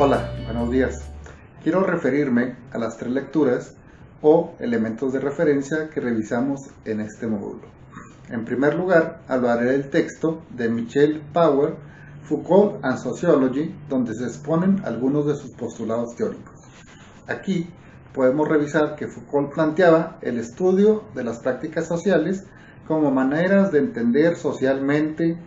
Hola, buenos días. Quiero referirme a las tres lecturas o elementos de referencia que revisamos en este módulo. En primer lugar, hablaré del texto de Michel Power, Foucault and Sociology, donde se exponen algunos de sus postulados teóricos. Aquí podemos revisar que Foucault planteaba el estudio de las prácticas sociales como maneras de entender socialmente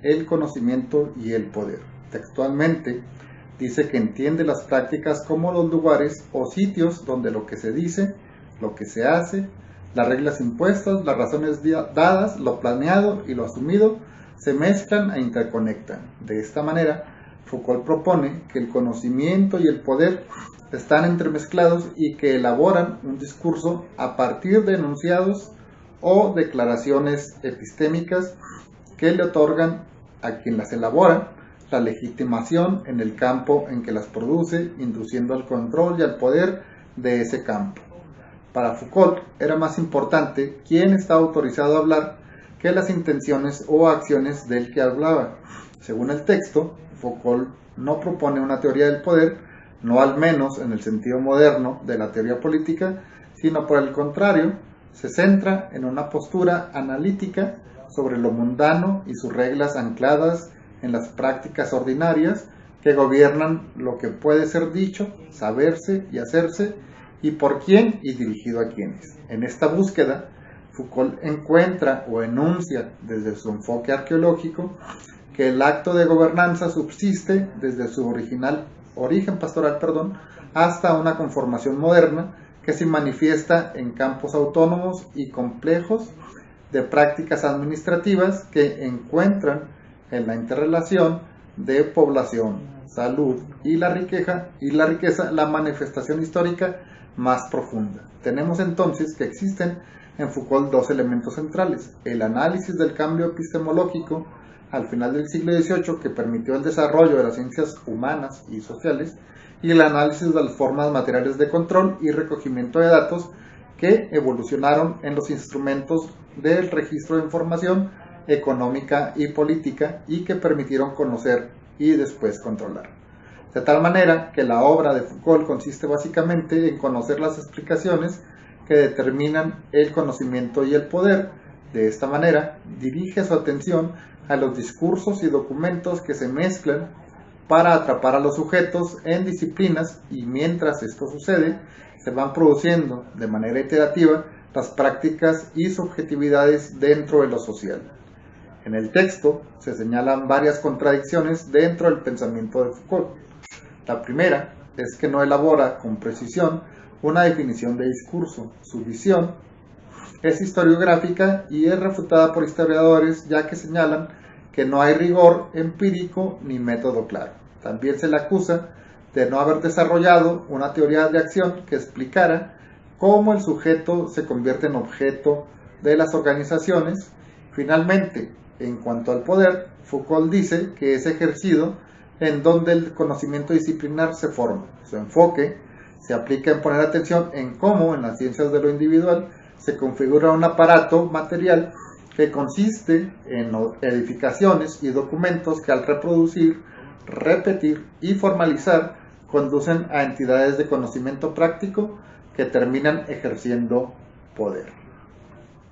el conocimiento y el poder. Textualmente, dice que entiende las prácticas como los lugares o sitios donde lo que se dice, lo que se hace, las reglas impuestas, las razones dadas, lo planeado y lo asumido se mezclan e interconectan. De esta manera, Foucault propone que el conocimiento y el poder están entremezclados y que elaboran un discurso a partir de enunciados o declaraciones epistémicas que le otorgan a quien las elabora la legitimación en el campo en que las produce, induciendo al control y al poder de ese campo. Para Foucault era más importante quién estaba autorizado a hablar que las intenciones o acciones del que hablaba. Según el texto, Foucault no propone una teoría del poder, no al menos en el sentido moderno de la teoría política, sino por el contrario, se centra en una postura analítica sobre lo mundano y sus reglas ancladas en las prácticas ordinarias que gobiernan lo que puede ser dicho, saberse y hacerse, y por quién y dirigido a quiénes. En esta búsqueda, Foucault encuentra o enuncia desde su enfoque arqueológico que el acto de gobernanza subsiste desde su origen pastoral hasta una conformación moderna que se manifiesta en campos autónomos y complejos de prácticas administrativas que encuentran en la interrelación de población, salud y la riqueza la manifestación histórica más profunda. Tenemos entonces que existen en Foucault dos elementos centrales: el análisis del cambio epistemológico al final del siglo XVIII que permitió el desarrollo de las ciencias humanas y sociales, y el análisis de las formas materiales de control y recogimiento de datos que evolucionaron en los instrumentos del registro de información económica y política y que permitieron conocer y después controlar. De tal manera que la obra de Foucault consiste básicamente en conocer las explicaciones que determinan el conocimiento y el poder. De esta manera, dirige su atención a los discursos y documentos que se mezclan para atrapar a los sujetos en disciplinas, y mientras esto sucede, se van produciendo de manera iterativa las prácticas y subjetividades dentro de lo social. En el texto se señalan varias contradicciones dentro del pensamiento de Foucault. La primera es que no elabora con precisión una definición de discurso. Su visión es historiográfica y es refutada por historiadores, ya que señalan que no hay rigor empírico ni método claro. También se le acusa de no haber desarrollado una teoría de acción que explicara cómo el sujeto se convierte en objeto de las organizaciones. Finalmente, en cuanto al poder, Foucault dice que es ejercido en donde el conocimiento disciplinar se forma. Su enfoque se aplica en poner atención en cómo en las ciencias de lo individual se configura un aparato material que consiste en edificaciones y documentos que al reproducir, repetir y formalizar conducen a entidades de conocimiento práctico que terminan ejerciendo poder.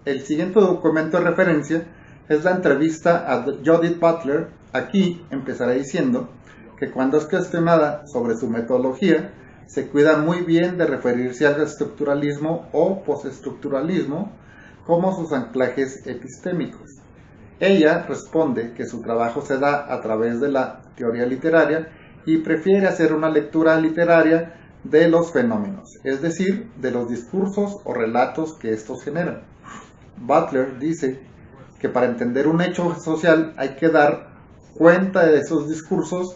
El siguiente documento de referencia es la entrevista a Judith Butler. Aquí empezaré diciendo que cuando es cuestionada sobre su metodología, se cuida muy bien de referirse al estructuralismo o postestructuralismo como sus anclajes epistémicos. Ella responde que su trabajo se da a través de la teoría literaria y prefiere hacer una lectura literaria de los fenómenos, es decir, de los discursos o relatos que estos generan. Butler dice que para entender un hecho social hay que dar cuenta de esos discursos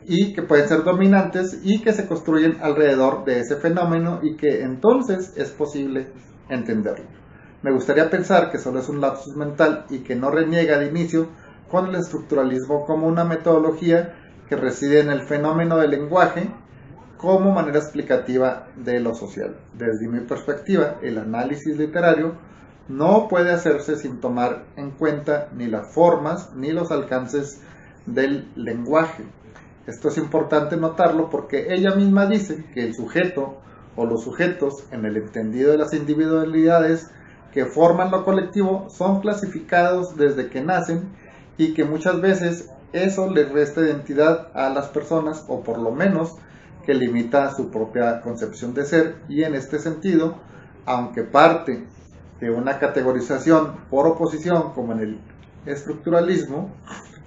y que pueden ser dominantes y que se construyen alrededor de ese fenómeno y que entonces es posible entenderlo. Me gustaría pensar que solo es un lapsus mental y que no reniega de inicio con el estructuralismo como una metodología que reside en el fenómeno del lenguaje como manera explicativa de lo social. Desde mi perspectiva, el análisis literario no puede hacerse sin tomar en cuenta ni las formas ni los alcances del lenguaje. Esto es importante notarlo porque ella misma dice que el sujeto o los sujetos, en el entendido de las individualidades que forman lo colectivo, son clasificados desde que nacen y que muchas veces eso les resta identidad a las personas, o por lo menos que limita su propia concepción de ser, y en este sentido, aunque parte de una categorización por oposición como en el estructuralismo,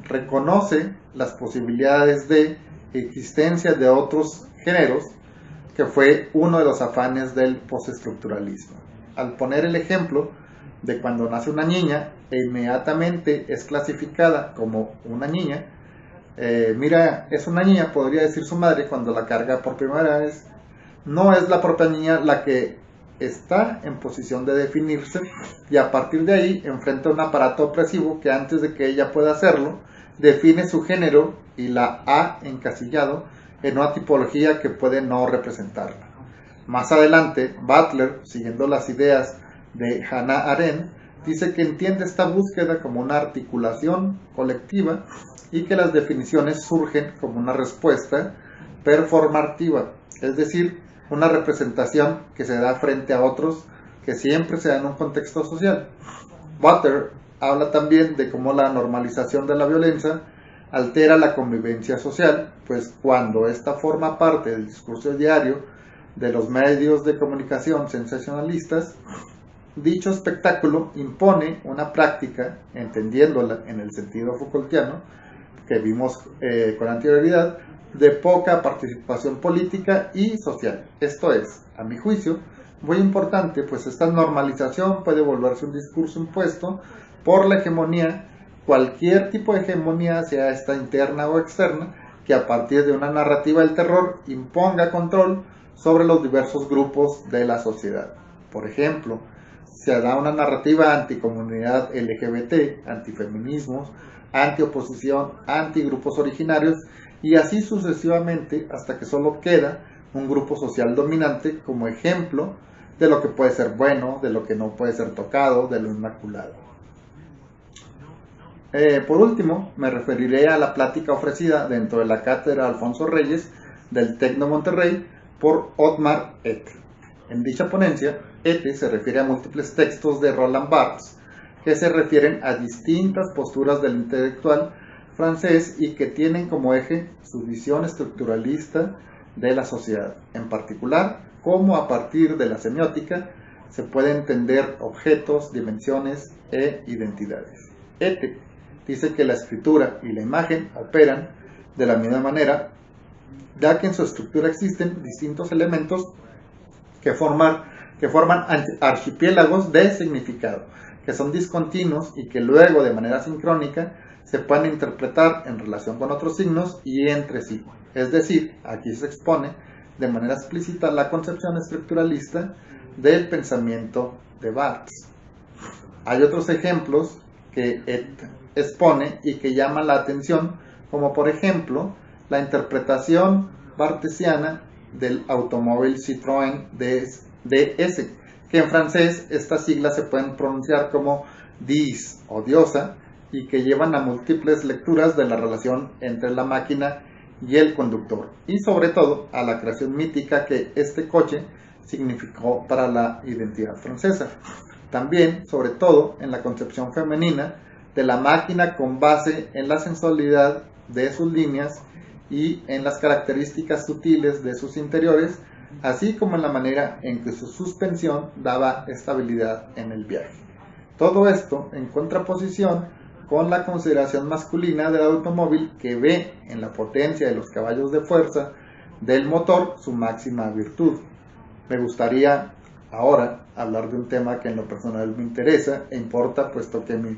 reconoce las posibilidades de existencia de otros géneros, que fue uno de los afanes del postestructuralismo. Al poner el ejemplo de cuando nace una niña e inmediatamente es clasificada como una niña, mira, es una niña, podría decir su madre cuando la carga por primera vez, no es la propia niña la que está en posición de definirse, y a partir de ahí enfrenta un aparato opresivo que antes de que ella pueda hacerlo, define su género y la ha encasillado en una tipología que puede no representarla. Más adelante, Butler, siguiendo las ideas de Hannah Arendt, dice que entiende esta búsqueda como una articulación colectiva y que las definiciones surgen como una respuesta performativa, es decir, una representación que se da frente a otros que siempre se da en un contexto social. Butler habla también de cómo la normalización de la violencia altera la convivencia social, pues cuando esta forma parte del discurso diario de los medios de comunicación sensacionalistas, dicho espectáculo impone una práctica, entendiéndola en el sentido Foucaultiano, que vimos con anterioridad, de poca participación política y social. Esto es, a mi juicio, muy importante, pues esta normalización puede volverse un discurso impuesto por la hegemonía, cualquier tipo de hegemonía, sea esta interna o externa, que a partir de una narrativa del terror imponga control sobre los diversos grupos de la sociedad. Por ejemplo, se da una narrativa anticomunidad LGBT, antifeminismos, antioposición, antigrupos originarios, y así sucesivamente hasta que solo queda un grupo social dominante como ejemplo de lo que puede ser bueno, de lo que no puede ser tocado, de lo inmaculado. Por último, me referiré a la plática ofrecida dentro de la cátedra Alfonso Reyes del TEC de Monterrey por Otmar Ette. En dicha ponencia, Ette se refiere a múltiples textos de Roland Barthes que se refieren a distintas posturas del intelectual francés y que tienen como eje su visión estructuralista de la sociedad, en particular cómo a partir de la semiótica se pueden entender objetos, dimensiones e identidades. Ette dice que la escritura y la imagen operan de la misma manera, ya que en su estructura existen distintos elementos que forman archipiélagos de significado, que son discontinuos y que luego de manera sincrónica se pueden interpretar en relación con otros signos y entre sí. Es decir, aquí se expone de manera explícita la concepción estructuralista del pensamiento de Barthes. Hay otros ejemplos que expone y que llaman la atención, como por ejemplo la interpretación barthesiana del automóvil Citroën DS, que en francés estas siglas se pueden pronunciar como dis o diosa, y que llevan a múltiples lecturas de la relación entre la máquina y el conductor, y sobre todo a la creación mítica que este coche significó para la identidad francesa. También, sobre todo, en la concepción femenina de la máquina con base en la sensualidad de sus líneas y en las características sutiles de sus interiores, así como en la manera en que su suspensión daba estabilidad en el viaje. Todo esto en contraposición con la consideración masculina del automóvil, que ve en la potencia de los caballos de fuerza del motor su máxima virtud. Me gustaría ahora hablar de un tema que en lo personal me interesa e importa, puesto que mi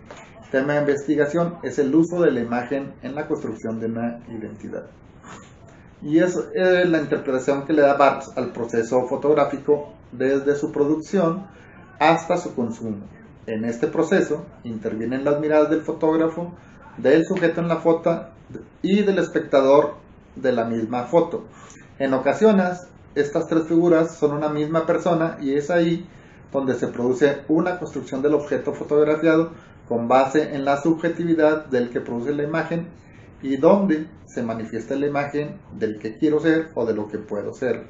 tema de investigación es el uso de la imagen en la construcción de una identidad. Y es la interpretación que le da Barthes al proceso fotográfico desde su producción hasta su consumo. En este proceso intervienen las miradas del fotógrafo, del sujeto en la foto y del espectador de la misma foto. En ocasiones, estas tres figuras son una misma persona y es ahí donde se produce una construcción del objeto fotografiado con base en la subjetividad del que produce la imagen y dónde se manifiesta la imagen del que quiero ser o de lo que puedo ser,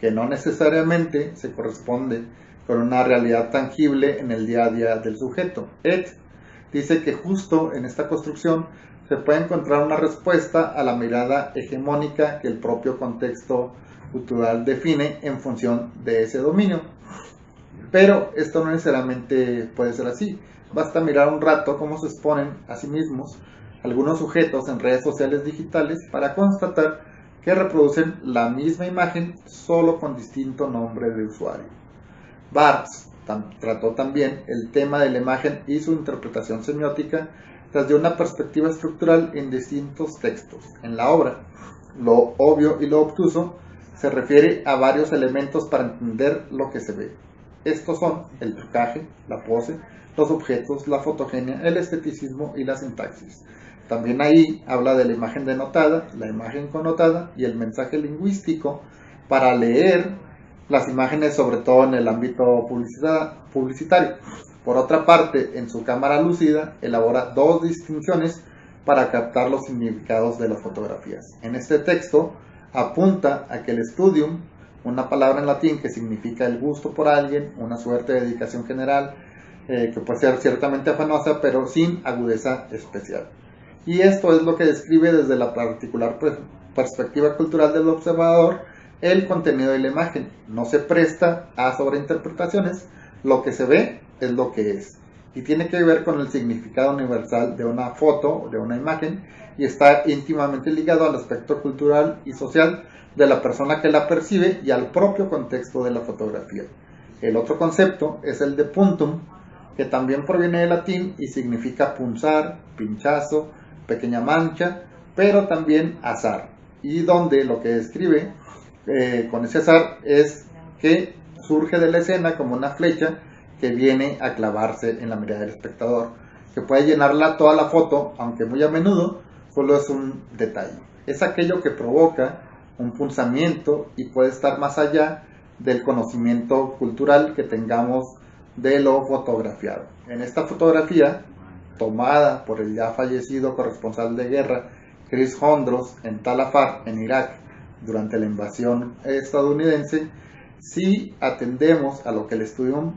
que no necesariamente se corresponde con una realidad tangible en el día a día del sujeto. Ed dice que justo en esta construcción se puede encontrar una respuesta a la mirada hegemónica que el propio contexto cultural define en función de ese dominio. Pero esto no necesariamente puede ser así. Basta mirar un rato cómo se exponen a sí mismos algunos sujetos en redes sociales digitales para constatar que reproducen la misma imagen solo con distinto nombre de usuario. Barthes trató también el tema de la imagen y su interpretación semiótica desde una perspectiva estructural en distintos textos. En la obra, Lo obvio y lo obtuso se refiere a varios elementos para entender lo que se ve. Estos son el trucaje, la pose, los objetos, la fotogenia, el esteticismo y la sintaxis. También ahí habla de la imagen denotada, la imagen connotada y el mensaje lingüístico para leer las imágenes, sobre todo en el ámbito publicitario. Por otra parte, en su cámara lúcida elabora dos distinciones para captar los significados de las fotografías. En este texto apunta a que el studium, una palabra en latín que significa el gusto por alguien, una suerte de dedicación general, que puede ser ciertamente afanosa, pero sin agudeza especial. Y esto es lo que describe desde la particular perspectiva cultural del observador el contenido de la imagen. No se presta a sobreinterpretaciones, lo que se ve es lo que es. Y tiene que ver con el significado universal de una foto, de una imagen, y está íntimamente ligado al aspecto cultural y social de la persona que la percibe y al propio contexto de la fotografía. El otro concepto es el de puntum, que también proviene del latín y significa punzar, pinchazo, pequeña mancha, pero también azar. Y donde lo que describe con ese azar es que surge de la escena como una flecha que viene a clavarse en la mirada del espectador, que puede llenarla toda la foto, aunque muy a menudo solo es un detalle. Es aquello que provoca un punzamiento y puede estar más allá del conocimiento cultural que tengamos de lo fotografiado. En esta fotografía, tomada por el ya fallecido corresponsal de guerra Chris Hondros en Tal Afar, en Irak, durante la invasión estadounidense, si atendemos a lo que el estudio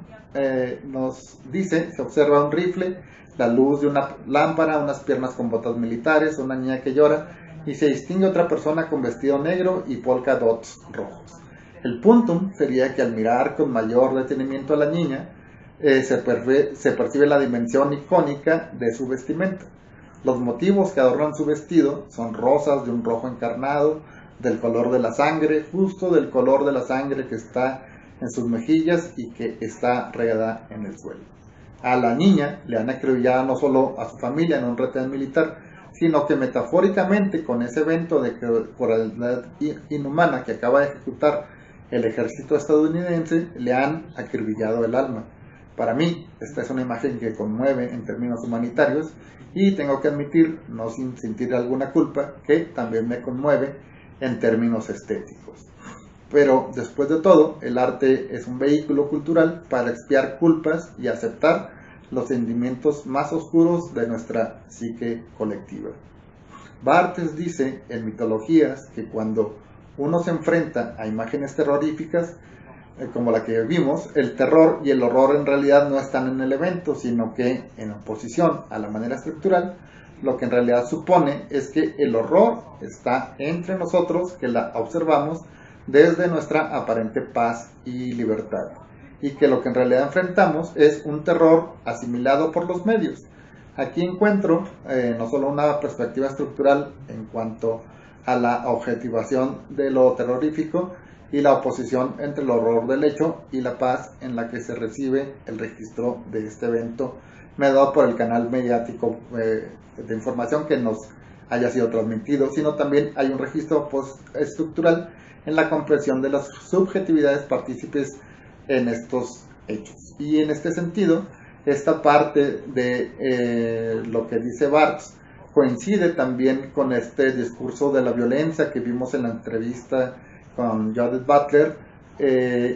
nos dice, se observa un rifle, la luz de una lámpara, unas piernas con botas militares, una niña que llora, y se distingue otra persona con vestido negro y polka dots rojos. El puntum sería que al mirar con mayor detenimiento a la niña, se percibe la dimensión icónica de su vestimenta. Los motivos que adornan su vestido son rosas de un rojo encarnado, del color de la sangre, justo del color de la sangre que está en sus mejillas y que está regada en el suelo. A la niña le han acribillado no solo a su familia en un retén militar, sino que metafóricamente con ese evento de crueldad inhumana que acaba de ejecutar el ejército estadounidense, le han acribillado el alma. Para mí, esta es una imagen que conmueve en términos humanitarios y tengo que admitir, no sin sentir alguna culpa, que también me conmueve en términos estéticos. Pero después de todo, el arte es un vehículo cultural para expiar culpas y aceptar los sentimientos más oscuros de nuestra psique colectiva. Barthes dice en Mitologías que cuando uno se enfrenta a imágenes terroríficas, como la que vimos, el terror y el horror en realidad no están en el evento, sino que en oposición a la manera estructural, lo que en realidad supone es que el horror está entre nosotros, que la observamos desde nuestra aparente paz y libertad, y que lo que en realidad enfrentamos es un terror asimilado por los medios. Aquí encuentro no solo una perspectiva estructural en cuanto a la objetivación de lo terrorífico y la oposición entre el horror del hecho y la paz en la que se recibe el registro de este evento mediado por el canal mediático de información que nos haya sido transmitido, sino también hay un registro postestructural en la comprensión de las subjetividades partícipes en estos hechos. Y en este sentido, esta parte de lo que dice Barthes coincide también con este discurso de la violencia que vimos en la entrevista con Judith Butler,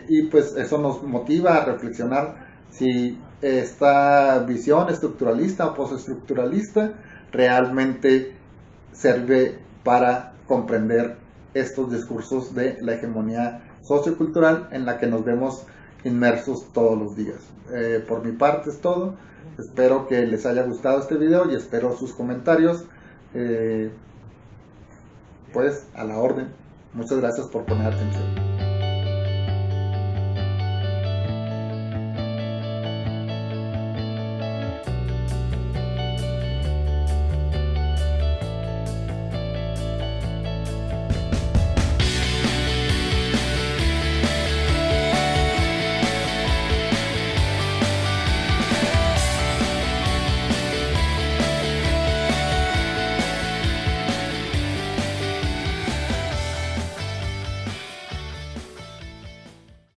y pues eso nos motiva a reflexionar si esta visión estructuralista o postestructuralista realmente sirve para comprender estos discursos de la hegemonía sociocultural en la que nos vemos inmersos todos los días. Por mi parte es todo. Espero que les haya gustado este video y espero sus comentarios. Pues a la orden. Muchas gracias por poner atención.